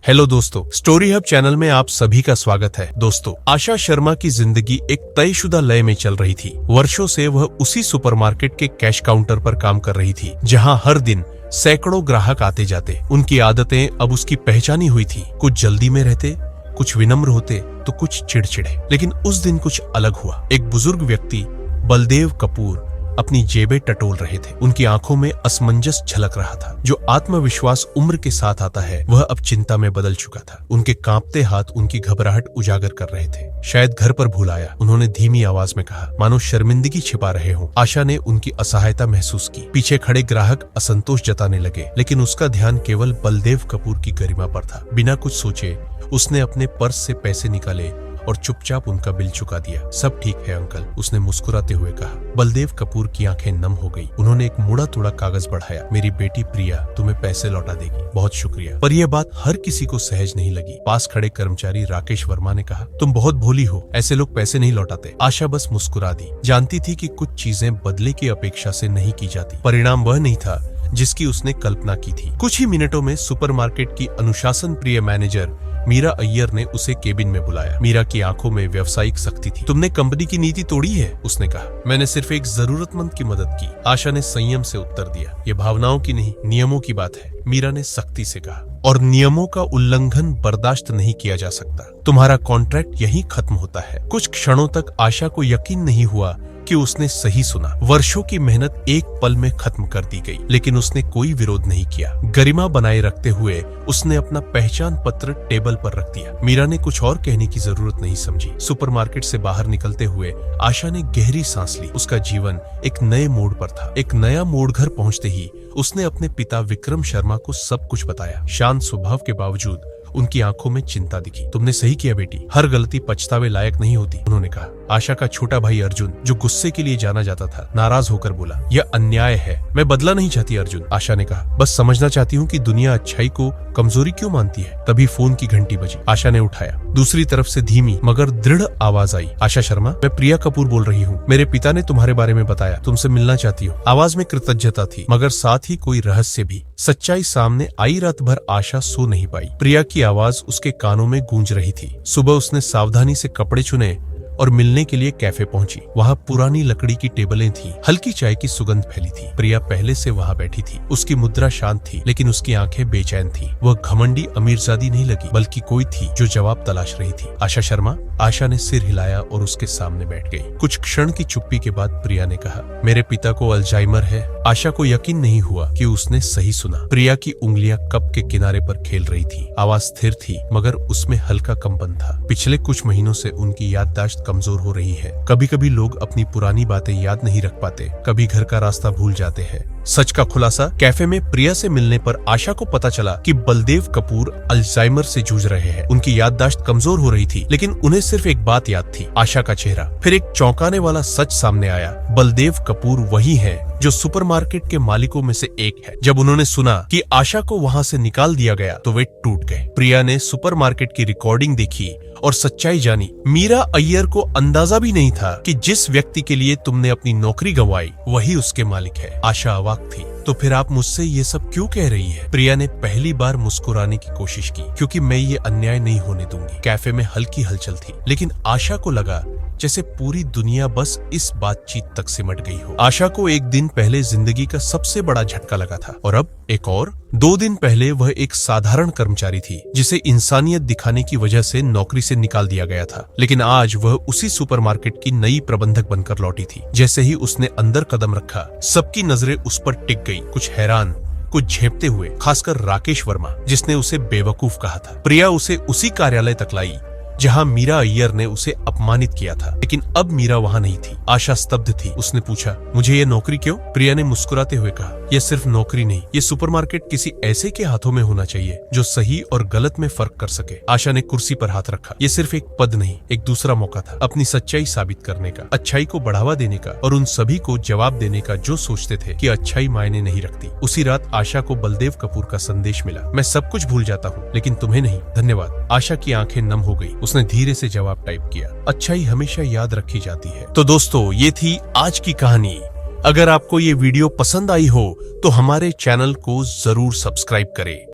Hello दोस्तों, story hub channel में आप सभी का स्वागत है। दोस्तों, आशा शर्मा की जिंदगी एक तयशुदा लय में चल रही थी। वर्षों से वह उसी सुपरमार्केट के कैश काउंटर पर काम कर रही थी, जहां हर दिन सैकड़ों ग्राहक आते जाते। उनकी आदतें अब उसकी पहचानी हुई थी। कुछ जल्दी में रहते, कुछ विनम्र होते, तो कुछ चिड़चिड़े। लेकिन उस दिन कुछ अलग हुआ। एक बुजुर्ग व्यक्ति बलदेव कपूर अपनी जेबें टटोल रहे थे। उनकी आंखों में असमंजस झलक रहा था। जो आत्मविश्वास उम्र के साथ आता है, वह अब चिंता में बदल चुका था। उनके कांपते हाथ उनकी घबराहट उजागर कर रहे थे। शायद घर पर भूल आया, उन्होंने धीमी आवाज में कहा, मानो शर्मिंदगी छिपा रहे हो। आशा ने उनकी असहायता महसूस की। पीछे खड़े ग्राहक असंतोष जताने लगे, लेकिन उसका ध्यान केवल बलदेव कपूर की गरिमा पर था। बिना कुछ सोचे उसने अपने पर्स से पैसे निकाले और चुपचाप उनका बिल चुका दिया। सब ठीक है अंकल, उसने मुस्कुराते हुए कहा। बलदेव कपूर की आंखें नम हो गई। उन्होंने एक मुड़ा तोड़ा कागज बढ़ाया। मेरी बेटी प्रिया तुम्हें पैसे लौटा देगी, बहुत शुक्रिया। पर यह बात हर किसी को सहज नहीं लगी। पास खड़े कर्मचारी राकेश वर्मा ने कहा, तुम बहुत भोली हो, ऐसे लोग पैसे नहीं लौटाते। आशा बस मुस्कुरा दी। जानती थी कि कुछ चीजें बदले की अपेक्षा से नहीं की जाती। परिणाम वह नहीं था जिसकी उसने कल्पना की थी। कुछ ही मिनटों में सुपरमार्केट की अनुशासन प्रिय मैनेजर मीरा अय्यर ने उसे केबिन में बुलाया। मीरा की आंखों में व्यावसायिक सख्ती थी। तुमने कंपनी की नीति तोड़ी है, उसने कहा। मैंने सिर्फ एक जरूरतमंद की मदद की, आशा ने संयम से उत्तर दिया। ये भावनाओं की नहीं, नियमों की बात है, मीरा ने सख्ती से कहा। और नियमों का उल्लंघन बर्दाश्त नहीं किया जा सकता। तुम्हारा कॉन्ट्रैक्ट यहीं खत्म होता है। कुछ क्षणों तक आशा को यकीन नहीं हुआ कि उसने सही सुना। वर्षों की मेहनत एक पल में खत्म कर दी गई, लेकिन उसने कोई विरोध नहीं किया। गरिमा बनाए रखते हुए उसने अपना पहचान पत्र टेबल पर रख दिया। मीरा ने कुछ और कहने की जरूरत नहीं समझी। सुपरमार्केट से बाहर निकलते हुए आशा ने गहरी सांस ली। उसका जीवन एक नए मोड़ पर था। एक नया मोड़ घर पहुंचते ही उसने अपने पिता विक्रम शर्मा को सब कुछ बताया। शांत स्वभाव के बावजूद उनकी आंखों में चिंता दिखी। तुमने सही किया बेटी, हर गलती पछतावे लायक नहीं होती, उन्होंने कहा। आशा का छोटा भाई अर्जुन, जो गुस्से के लिए जाना जाता था, नाराज होकर बोला, यह अन्याय है। मैं बदला नहीं चाहती अर्जुन, आशा ने कहा। बस समझना चाहती हूँ कि दुनिया अच्छाई को कमजोरी क्यों मानती है। तभी फोन की घंटी बजी। आशा ने उठाया। दूसरी तरफ से धीमी मगर दृढ़ आवाज आई, आशा शर्मा, मैं प्रिया कपूर बोल रही हूँ। मेरे पिता ने तुम्हारे बारे में बताया, तुमसे मिलना चाहती हूँ। आवाज में कृतज्ञता थी, मगर साथ ही कोई रहस्य भी। सच्चाई सामने आई। रात भर आशा सो नहीं पाई। प्रिया की आवाज उसके कानों में गूंज रही थी। सुबह उसने सावधानी से कपड़े चुने और मिलने के लिए कैफे पहुंची। वहां पुरानी लकड़ी की टेबलें थीं, हल्की चाय की सुगंध फैली थी। प्रिया पहले से वहां बैठी थी। उसकी मुद्रा शांत थी, लेकिन उसकी आंखें बेचैन थीं। वह घमंडी अमीरजादी नहीं लगी, बल्कि कोई थी जो जवाब तलाश रही थी। आशा शर्मा, आशा ने सिर हिलाया और उसके सामने बैठ गई। कुछ क्षण की चुप्पी के बाद प्रिया ने कहा, मेरे पिता को अल्जाइमर है। आशा को यकीन नहीं हुआ कि उसने सही सुना। प्रिया की उंगलियां कप के किनारे पर खेल रही थी। आवाज स्थिर थी, मगर उसमें हल्का कंपन था। पिछले कुछ महीनों से उनकी याददाश्त कमजोर हो रही है। कभी कभी लोग अपनी पुरानी बातें याद नहीं रख पाते, कभी घर का रास्ता भूल जाते हैं। सच का खुलासा, कैफे में प्रिया से मिलने पर आशा को पता चला कि बलदेव कपूर अल्जाइमर से जूझ रहे हैं। उनकी याददाश्त कमजोर हो रही थी, लेकिन उन्हें सिर्फ एक बात याद थी, आशा का चेहरा। फिर एक चौंकाने वाला सच सामने आया। बलदेव कपूर वही है जो सुपरमार्केट के मालिकों में से एक है। जब उन्होंने सुना कि आशा को वहां से निकाल दिया गया, तो वे टूट गए। प्रिया ने सुपरमार्केट की रिकॉर्डिंग देखी और सच्चाई जानी। मीरा अय्यर को अंदाजा भी नहीं था कि जिस व्यक्ति के लिए तुमने अपनी नौकरी गंवाई, वही उसके मालिक है। आशा अवाक थी। तो फिर आप मुझसे ये सब क्यों कह रही है? प्रिया ने पहली बार मुस्कुराने की कोशिश की। क्योंकि मैं ये अन्याय नहीं होने दूंगी। कैफे में हल्की हलचल थी, लेकिन आशा को लगा जैसे पूरी दुनिया बस इस बातचीत तक सिमट गई हो। आशा को एक दिन पहले जिंदगी का सबसे बड़ा झटका लगा था, और अब एक और। 2 दिन पहले वह एक साधारण कर्मचारी थी, जिसे इंसानियत दिखाने की वजह से नौकरी से निकाल दिया गया था। लेकिन आज वह उसी सुपरमार्केट की नई प्रबंधक बनकर लौटी थी। जैसे ही उसने अंदर कदम रखा, सबकी नजरें उस पर टिक गई। कुछ हैरान, कुछ झेपते हुए, खासकर राकेश वर्मा, जिसने उसे बेवकूफ कहा था। प्रिया उसे उसी कार्यालय तक लाई जहां मीरा अय्यर ने उसे अपमानित किया था। लेकिन अब मीरा वहां नहीं थी। आशा स्तब्ध थी। उसने पूछा, मुझे ये नौकरी क्यों? प्रिया ने मुस्कुराते हुए कहा, यह सिर्फ नौकरी नहीं, ये सुपरमार्केट किसी ऐसे के हाथों में होना चाहिए जो सही और गलत में फर्क कर सके। आशा ने कुर्सी पर हाथ रखा। ये सिर्फ एक पद नहीं, एक दूसरा मौका था अपनी सच्चाई साबित करने का, अच्छाई को बढ़ावा देने का, और उन सभी को जवाब देने का जो सोचते थे कि अच्छाई मायने नहीं रखती। उसी रात आशा को बलदेव कपूर का संदेश मिला, मैं सब कुछ भूल जाता हूँ, लेकिन तुम्हें नहीं, धन्यवाद। आशा की आंखें नम हो गई। उसने धीरे से जवाब टाइप किया, अच्छाई हमेशा याद रखी जाती है। तो दोस्तों, ये थी आज की कहानी। अगर आपको ये वीडियो पसंद आई हो तो हमारे चैनल को जरूर सब्सक्राइब करें।